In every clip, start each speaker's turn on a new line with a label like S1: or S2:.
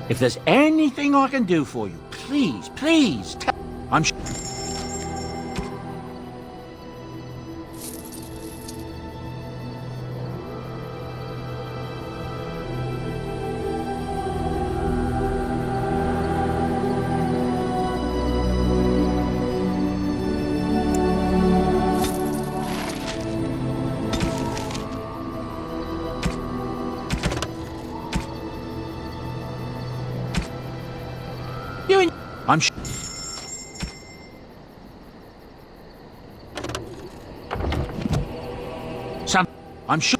S1: If there's anything I can do for you, please, please tell. I'm sure. I'm sure. I'm sure.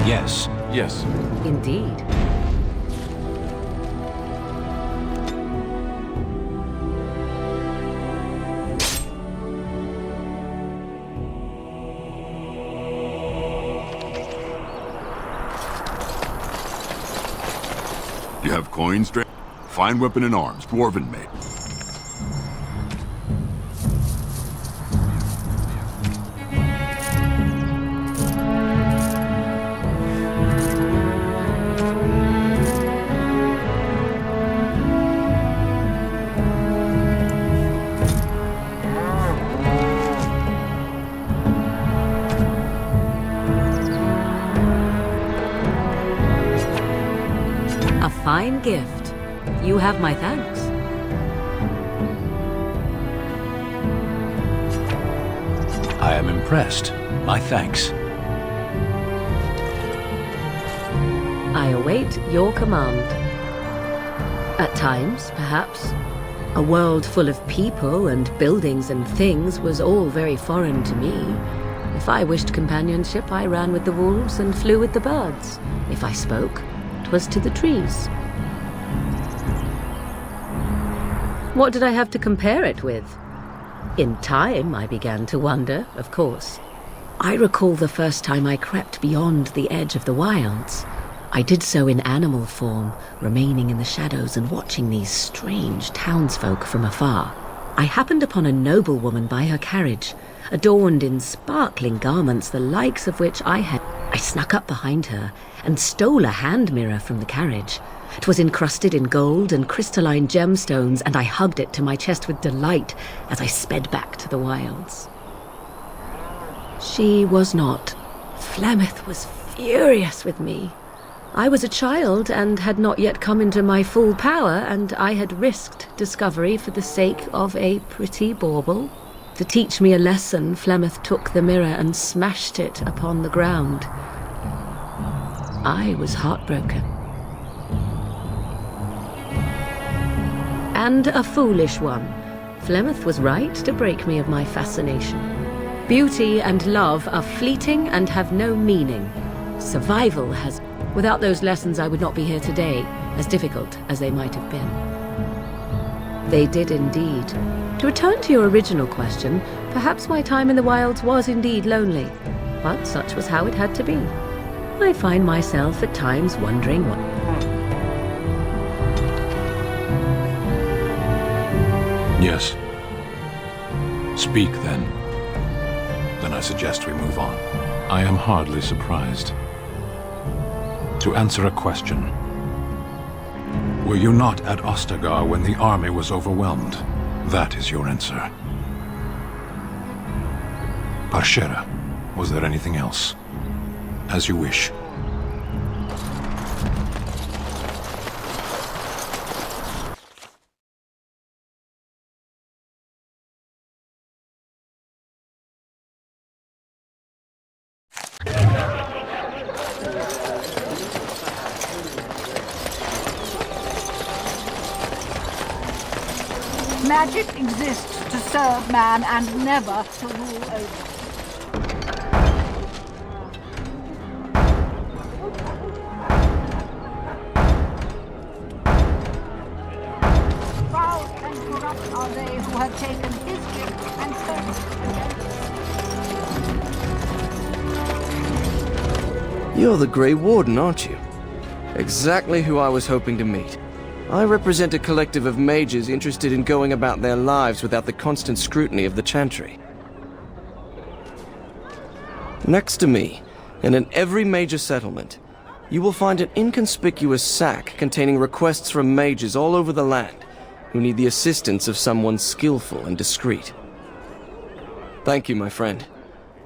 S2: Yes.
S3: Yes.
S4: Indeed.
S3: You have coins, fine weapon and arms, dwarven made.
S4: A fine gift. You have my thanks.
S2: I am impressed. My thanks.
S4: I await your command. At times, perhaps. A world full of people and buildings and things was all very foreign to me. If I wished companionship, I ran with the wolves and flew with the birds. If I spoke, 'twas to the trees. What did I have to compare it with? In time, I began to wonder, of course. I recall the first time I crept beyond the edge of the wilds. I did so in animal form, remaining in the shadows and watching these strange townsfolk from afar. I happened upon a noblewoman by her carriage, adorned in sparkling garments the likes of which I had. I snuck up behind her and stole a hand mirror from the carriage. 'Twas encrusted in gold and crystalline gemstones, and I hugged it to my chest with delight as I sped back to the wilds. She was not. Flemeth was furious with me. I was a child and had not yet come into my full power, and I had risked discovery for the sake of a pretty bauble. To teach me a lesson, Flemeth took the mirror and smashed it upon the ground. I was heartbroken. And a foolish one. Flemeth was right to break me of my fascination. Beauty and love are fleeting and have no meaning. Survival has... Without those lessons, I would not be here today, as difficult as they might have been. They did indeed. To return to your original question, perhaps my time in the wilds was indeed lonely, but such was how it had to be. I find myself at times wondering what...
S2: Yes. Speak, then. Then I suggest we move on. I am hardly surprised. To answer a question. Were you not at Ostagar when the army was overwhelmed? That is your answer. Parshera, was there anything else? As you wish.
S5: Magic exists to serve man and never to rule over. Proud and corrupt are they who have taken his gift and turned it against
S6: You're the Grey Warden, aren't you? Exactly who I was hoping to meet. I represent a collective of mages interested in going about their lives without the constant scrutiny of the Chantry. Next to me, and in every major settlement, you will find an inconspicuous sack containing requests from mages all over the land who need the assistance of someone skillful and discreet. Thank you, my friend.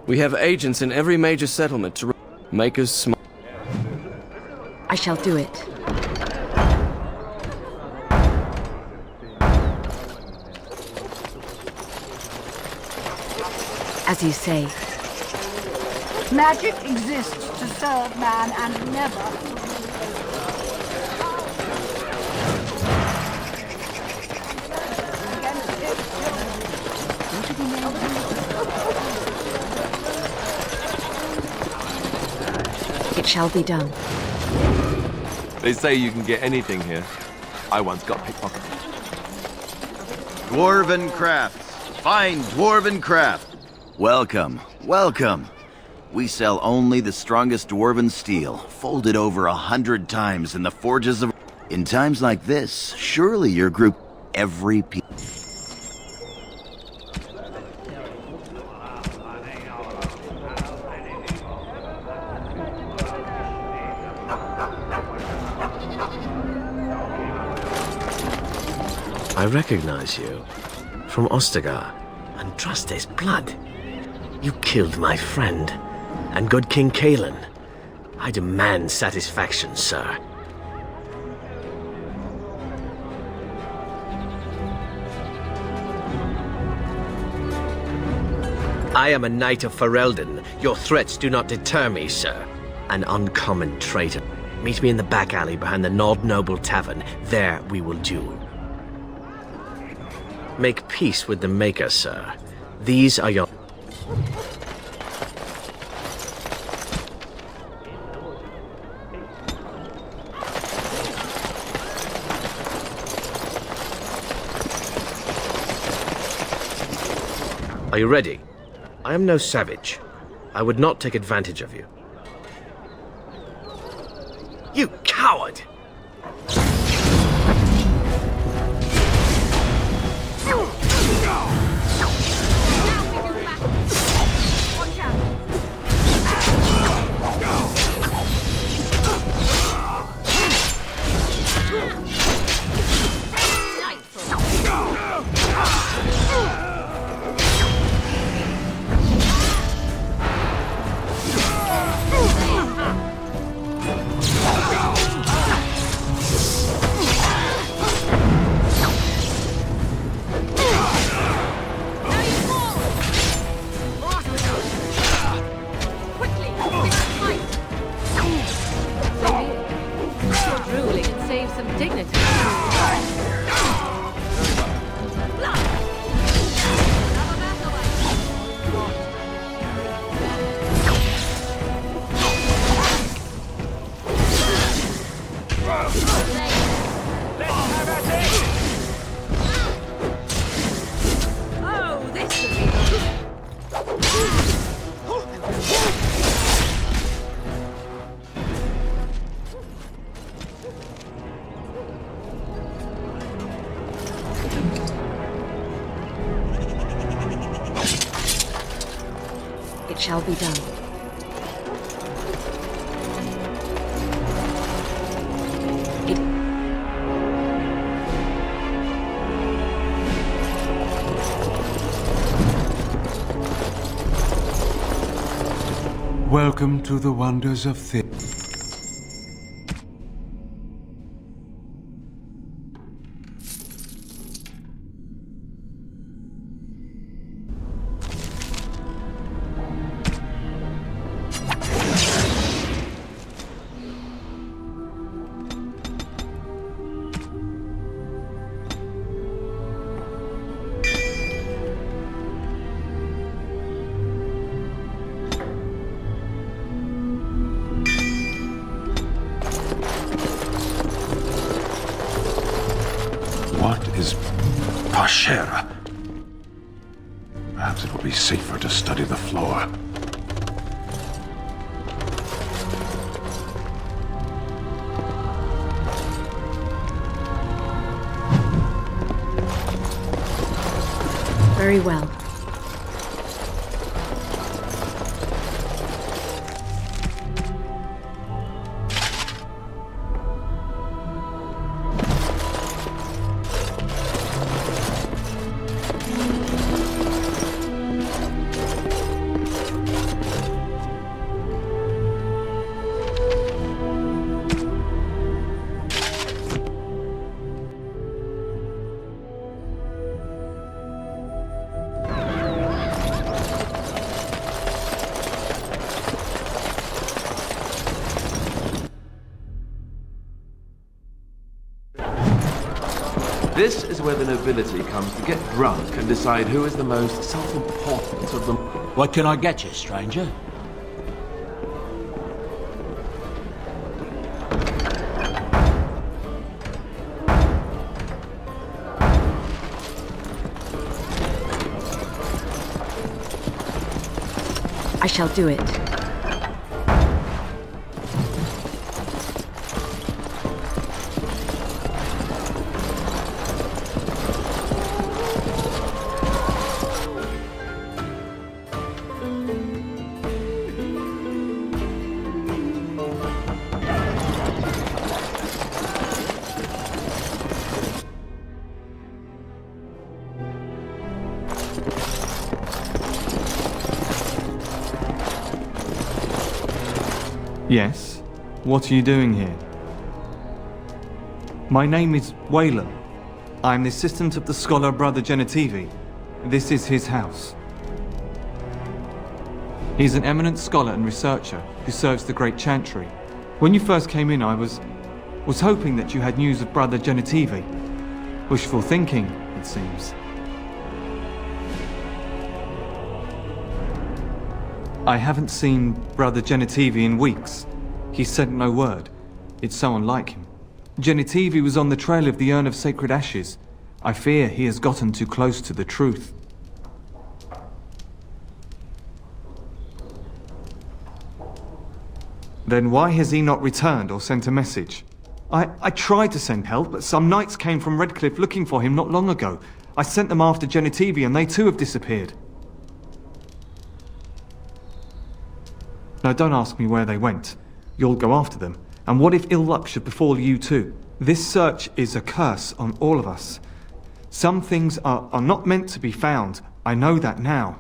S6: We have agents in every major settlement to make us smile.
S4: I shall do it. As you say.
S5: Magic exists to serve man and never to rule
S4: It shall be done.
S7: They say you can get anything here. I once got pickpocketed.
S8: Dwarven crafts. Fine dwarven craft. Welcome, welcome. We sell only the strongest dwarven steel, folded over 100 times in the forges of... In times like this, surely your group... Every piece...
S9: I recognize you from Ostagar and Truste's blood. You killed my friend and good King Kalen. I demand satisfaction, sir. I am a knight of Ferelden. Your threats do not deter me, sir. An uncommon traitor. Meet me in the back alley behind the Nord Noble Tavern. There we will duel. Make peace with the Maker, sir. These are your... Are you ready? I am no savage. I would not take advantage of you. You coward!
S4: It shall be done.
S10: Welcome to the wonders of
S2: Perhaps it will be safer to study the floor.
S4: Very well.
S7: This is where the nobility comes to get drunk and decide who is the most self-important of them.
S1: What can I get you, stranger?
S4: I shall do it.
S10: Yes? What are you doing here? My name is Wayland. I'm the assistant of the scholar Brother Genitivi. This is his house. He's an eminent scholar and researcher who serves the Great Chantry. When you first came in, I was hoping that you had news of Brother Genitivi. Wishful thinking, it seems. I haven't seen Brother Genitivi in weeks. He sent no word. It's so unlike him. Genitivi was on the trail of the Urn of Sacred Ashes. I fear he has gotten too close to the truth. Then why has he not returned or sent a message? I tried to send help, but some knights came from Redcliffe looking for him not long ago. I sent them after Genitivi and they too have disappeared. Now don't ask me where they went. You'll go after them. And what if ill luck should befall you too? This search is a curse on all of us. Some things are not meant to be found. I know that now.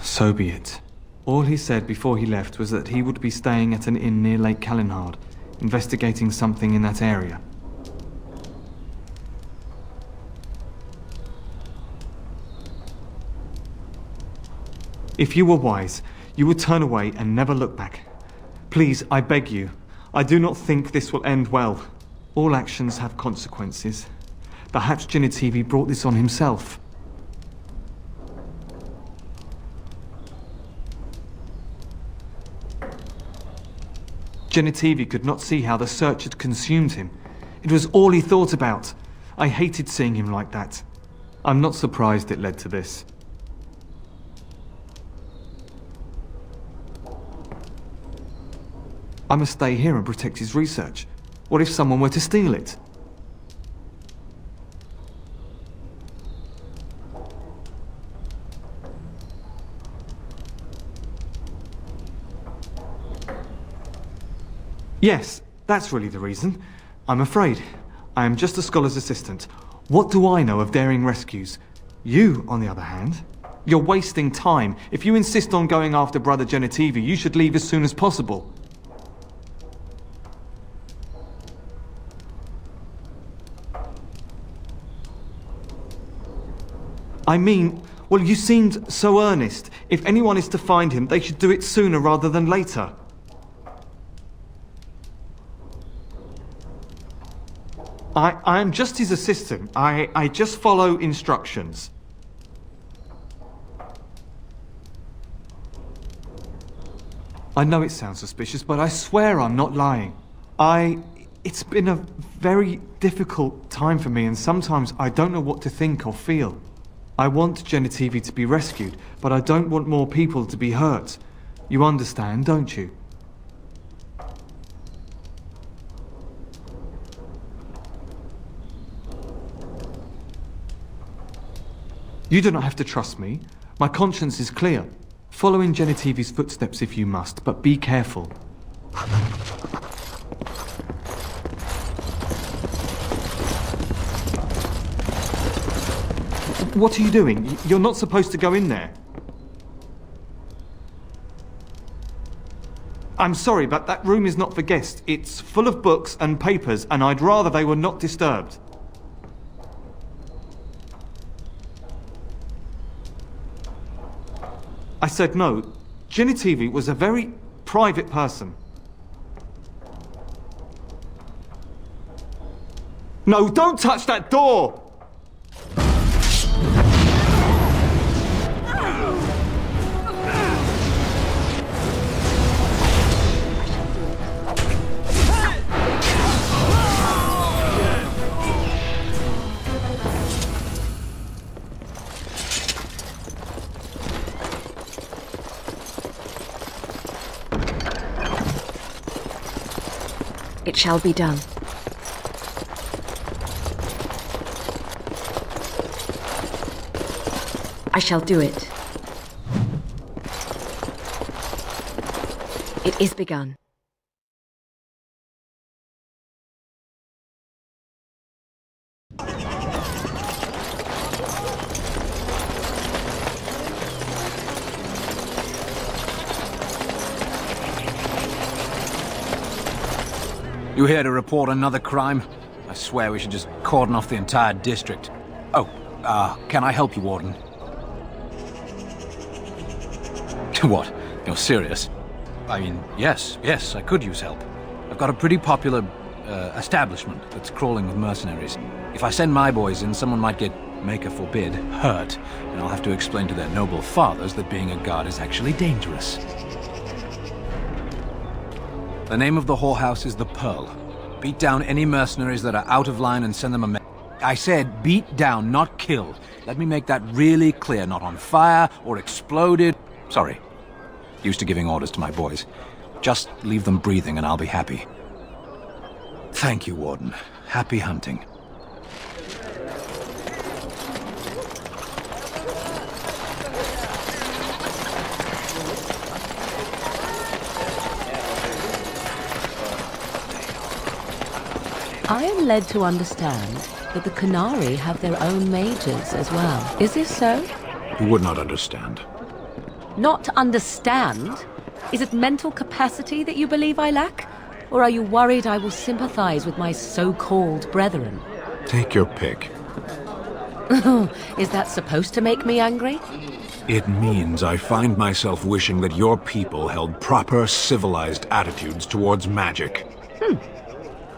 S10: So be it. All he said before he left was that he would be staying at an inn near Lake Calenhard, investigating something in that area. If you were wise, you would turn away and never look back. Please, I beg you. I do not think this will end well. All actions have consequences. Perhaps Genitivi brought this on himself. Genitivi could not see how the search had consumed him. It was all he thought about. I hated seeing him like that. I'm not surprised it led to this. I must stay here and protect his research. What if someone were to steal it? Yes, that's really the reason. I'm afraid. I am just a scholar's assistant. What do I know of daring rescues? You, on the other hand, you're wasting time. If you insist on going after Brother Genitivi, you should leave as soon as possible. I mean, well, you seemed so earnest. If anyone is to find him, they should do it sooner rather than later. I am just his assistant. I just follow instructions. I know it sounds suspicious, but I swear I'm not lying. It's been a very difficult time for me, and sometimes I don't know what to think or feel. I want Genitivi to be rescued, but I don't want more people to be hurt. You understand, don't you? You do not have to trust me. My conscience is clear. Follow in Genitivi's footsteps if you must, but be careful. What are you doing? You're not supposed to go in there. I'm sorry, but that room is not for guests. It's full of books and papers, and I'd rather they were not disturbed. I said no. Genitivi was a very private person. No, don't touch that door!
S4: It shall be done. I shall do it. It is begun.
S1: You here to report another crime? I swear we should just cordon off the entire district. Oh, can I help you, Warden? What? You're serious? I mean, yes, I could use help. I've got a pretty popular, establishment that's crawling with mercenaries. If I send my boys in, someone might get, maker forbid, hurt, and I'll have to explain to their noble fathers that being a guard is actually dangerous. The name of the whorehouse is the Pearl. Beat down any mercenaries that are out of line and send them a I said beat down, not kill. Let me make that really clear. Not on fire or exploded. Sorry. Used to giving orders to my boys. Just leave them breathing and I'll be happy. Thank you, Warden. Happy hunting.
S4: I am led to understand that the Canary have their own mages as well. Is this so?
S2: You would not understand.
S4: Not understand? Is it mental capacity that you believe I lack? Or are you worried I will sympathize with my so-called brethren?
S2: Take your pick.
S4: Is that supposed to make me angry?
S2: It means I find myself wishing that your people held proper, civilized attitudes towards magic.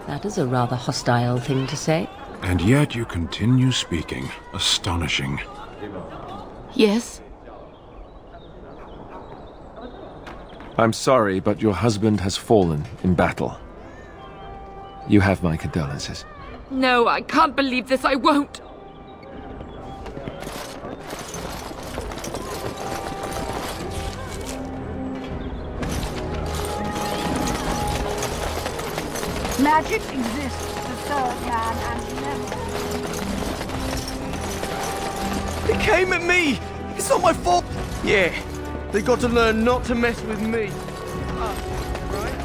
S4: That is a rather hostile thing to say.
S2: And yet you continue speaking. Astonishing.
S4: Yes?
S7: I'm sorry, but your husband has fallen in battle. You have my condolences.
S11: No, I can't believe this. I won't.
S5: Magic exists to serve man and never.
S6: They came at me! It's not my fault! Yeah, they got to learn not to mess with me.
S4: Right?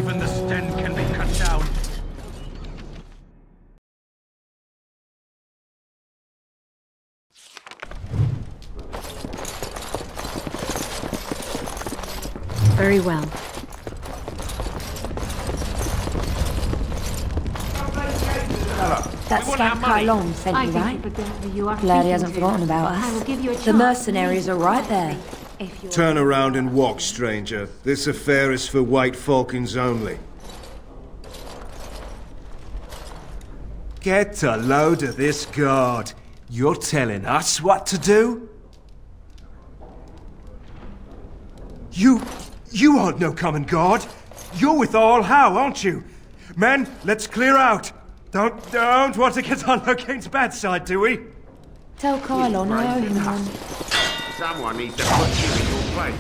S1: Even the Sten can be cut down.
S4: Very well.
S12: That scamp Kylon sent you, right? Glad he hasn't forgotten about us. The mercenaries are right there.
S13: Turn around and walk, stranger. This affair is for White Falcons only.
S14: Get a load of this guard. You're telling us what to do? You aren't no common guard. You're with All How, aren't you? Men, let's clear out. Don't want to get on Locane's bad side, do we?
S12: Tell Kylon I owe him one.
S15: Someone needs to put you in your place.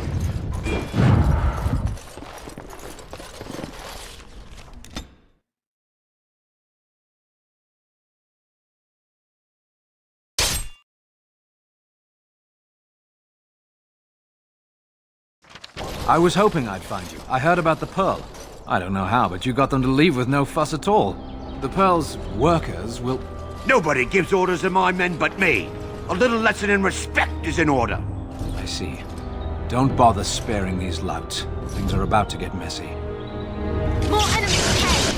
S1: I was hoping I'd find you. I heard about the Pearl. I don't know how, but you got them to leave with no fuss at all. The Pearl's workers will...
S15: Nobody gives orders to my men but me. A little lesson in respect is in order.
S1: I see. Don't bother sparing these louts. Things are about to get messy.
S16: More enemies ahead!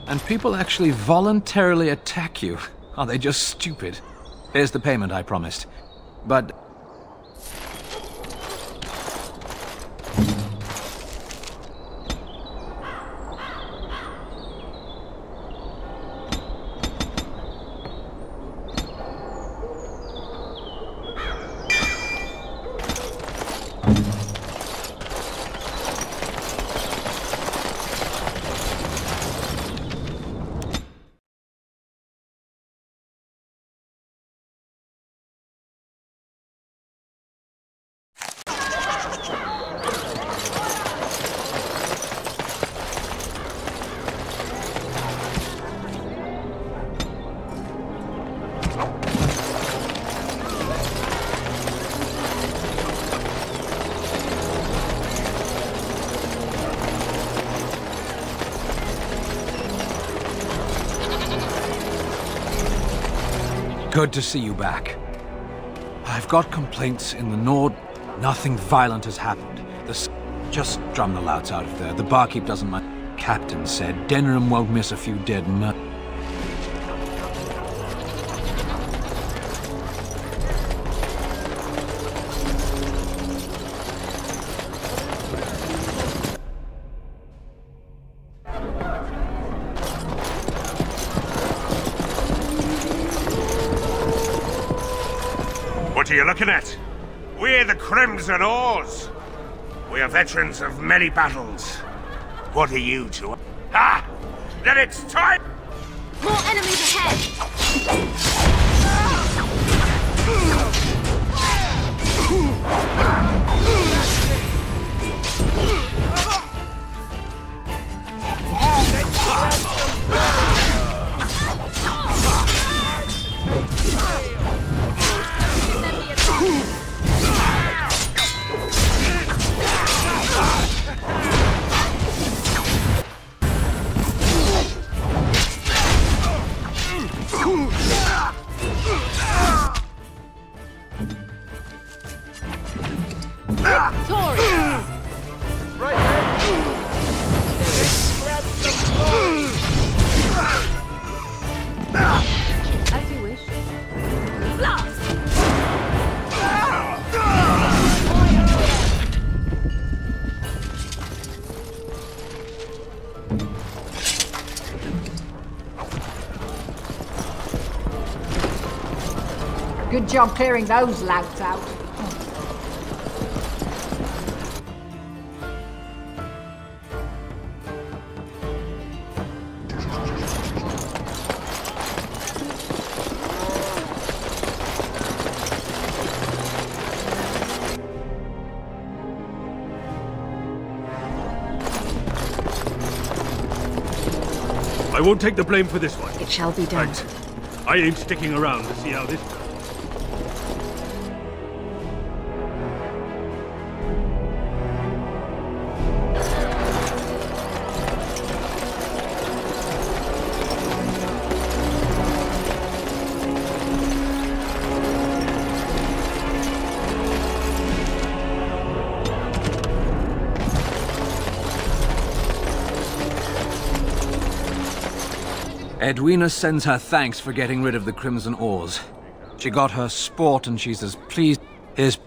S1: And people actually voluntarily attack you. Are they just stupid? Here's the payment I promised. But... Good to see you back. I've got complaints in the Nord. Nothing violent has happened. Just drum the louts out of there. The barkeep doesn't mind. Captain said Denram won't miss a few dead men.
S15: What are you looking at? We're the Crimson Oars. We are veterans of many battles. What are you to... Ah! Then it's time!
S16: More enemies ahead!
S12: As you wish. Blast!
S5: Good job clearing those louts out.
S17: I won't take the blame for this one.
S4: It shall be done.
S17: Right. I ain't sticking around to see how this goes.
S1: Edwina sends her thanks for getting rid of the Crimson Oars. She got her sport and she's as pleased. Here's